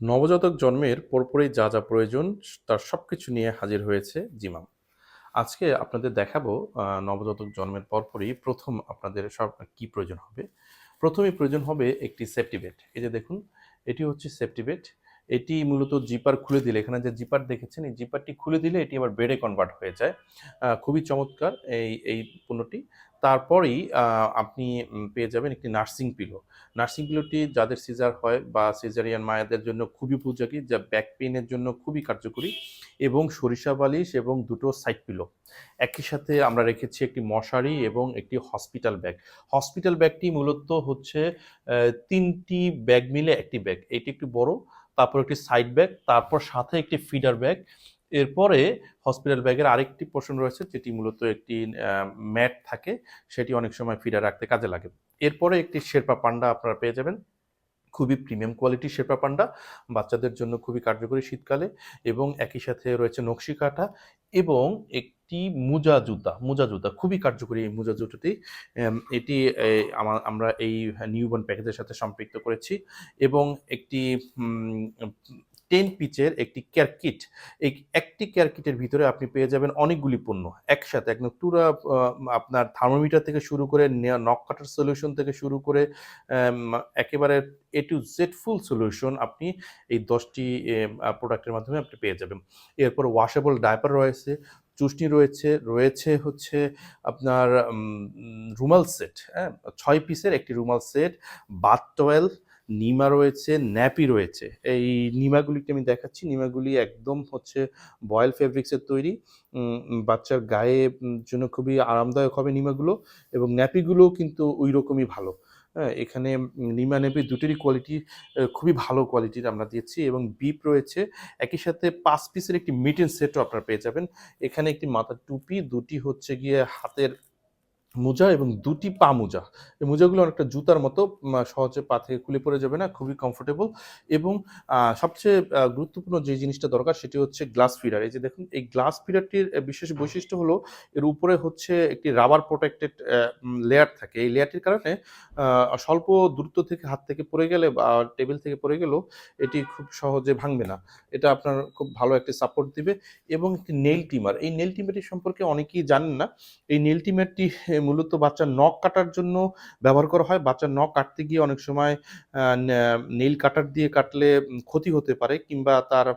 নবজাতক জন্মের পরপরই যা যা প্রয়োজন তার সবকিছু নিয়ে হাজির হয়েছে জিমাম। আজকে আপনাদের দেখাবো নবজাতক জন্মের পরপরই প্রথম আপনাদের সব কি প্রয়োজন হবে। প্রথমেই প্রয়োজন হবে একটি সেফটি বেল্ট। এই যে দেখুন, এটি হচ্ছে সেফটি বেল্ট। এটি মূলত জিপার খুলে দিলে, এখানে যে জিপার দেখেছেন, এই জিপারটি খুলে দিলে এটি আবার বেডে কনভার্ট হয়ে যায়। খুবই চমৎকার এই পণ্যটি। তারপরেই আপনি পেয়ে যাবেন একটি নার্সিং পিলো। নার্সিং পিলোটি যাদের সিজার হয় বা সিজারিয়ান মায়েদের জন্য খুবই উপযোগী, যা ব্যাক পেইনের জন্য খুবই কার্যকরী, এবং সরিষা বালিশ এবং দুটো সাইড পিলো। একই সাথে আমরা রেখেছি একটি মশারি এবং একটি হসপিটাল ব্যাগ। হসপিটাল ব্যাগটি মূলত হচ্ছে ৩টি ব্যাগ মিলে একটি ব্যাগ। এটি একটু বড়, তারপর একটি সাইড ব্যাগ, তারপর সাথে একটি ফিডার ব্যাগ। এরপরে হসপিটাল ব্যাগের আরেকটি পোর্শন রয়েছে যেটি মূলত একটি ম্যাট থাকে, সেটি অনেক সময় ফিডার রাখতে কাজে লাগে। এরপরে একটি শেরপা পান্ডা আপনারা পেয়ে যাবেন। খুবই প্রিমিয়াম কোয়ালিটির শেরপা পান্ডা, বাচ্চাদের জন্য খুবই কার্যকরী শীতকালে। এবং একই সাথে রয়েছে নকশি কাঁটা এবং একটি মোজা জুতা খুবই কার্যকরী এই মোজা জুতাটি। এটি আমরা এই নিউবর্ন প্যাকেজের সাথে সম্পৃক্ত করেছি। এবং একটি 10 পিচের একটি কেয়ার কিট। এই একটি কেয়ার কিটের ভিতরে আপনি পেয়ে যাবেন অনেকগুলি পণ্য একসাথে, একদম পুরা আপনার থার্মোমিটার থেকে শুরু করে নখ কাটার সলিউশন থেকে শুরু করে একেবারে এ টু জেড ফুল সলিউশন আপনি এই 10টি প্রোডাক্টের মাধ্যমে আপনি পেয়ে যাবেন। এরপর ওয়াশেবল ডায়পার রয়েছে, চুষ্টি রয়েছে হচ্ছে আপনার রুমাল সেট, হ্যাঁ? ৬ পিসের একটি রুমাল সেট, বাথ টওয়েল, নিমা রয়েছে, ন্যাপি রয়েছে। এই নিমাগুলিকে আমি দেখাচ্ছি। নিমাগুলি একদম হচ্ছে বয়েল ফেব্রিক্সের তৈরি। বাচ্চার গায়ে জন্য খুবই আরামদায়ক হবে নিমাগুলো, এবং ন্যাপিগুলোও কিন্তু ওইরকমই ভালো। হ্যাঁ? এখানে নিমা ন্যাপি দুটিরই কোয়ালিটি খুবই ভালো কোয়ালিটির আমরা দিচ্ছি, এবং বিপ রয়েছে। একই সাথে ৫ পিসের একটি মিটেন সেটও আপনারা পেয়ে যাবেন। এখানে একটি মাথার টুপি, ২টি হচ্ছে গিয়ে হাতের মোজা এবং ২টি পা মোজা। এই মোজাগুলো অনেকটা জুতার মতো, সহজে পা থেকে খুলে পড়ে যাবে না, খুবই কমফোর্টেবল। এবং সবচেয়ে গুরুত্বপূর্ণ যে জিনিসটা দরকার সেটি হচ্ছে গ্লাস ফিডার। এই যে দেখুন, এই গ্লাস ফিডারটির বিশেষ বৈশিষ্ট্য হলো এর উপরে হচ্ছে একটি রাবার প্রোটেক্টেড লেয়ার থাকে। এই লেয়ারটির কারণে স্বল্প দূরত্ব থেকে হাত থেকে পড়ে গেলে বা টেবিল থেকে পড়ে গেলেও এটি খুব সহজে ভাঙবে না। এটা আপনার খুব ভালো একটি সাপোর্ট দিবে। এবং একটি নেইল ট্রিমার। এই নেইল ট্রিমারটি সম্পর্কে অনেকেই জানেন না। এই নেইল ট্রিমারটি মূলত বাচ্চার নখ কাটার জন্য ব্যবহার করা হয়। বাচ্চার নখ কাটতে গিয়ে অনেক সময় আ ন্যা নেইল কাটার দিয়ে কাটলে ক্ষতি হতে পারে, কিংবা তার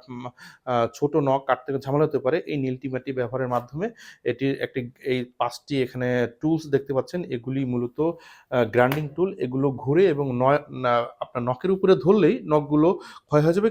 ছোট নখ কাটতে ঝামেলা হতে পারে। এই নেইল ট্রিমারটি ব্যবহারের মাধ্যমে এটির একটি, এই ৫ টি এখানে টুলস দেখতে পাচ্ছেন। এগুলি মূলত গ্রাইন্ডিং টুল। এগুলো ঘুরে এবং আপনার নখের উপরে ধরলেই নখগুলো ক্ষয় হয়ে যাবে।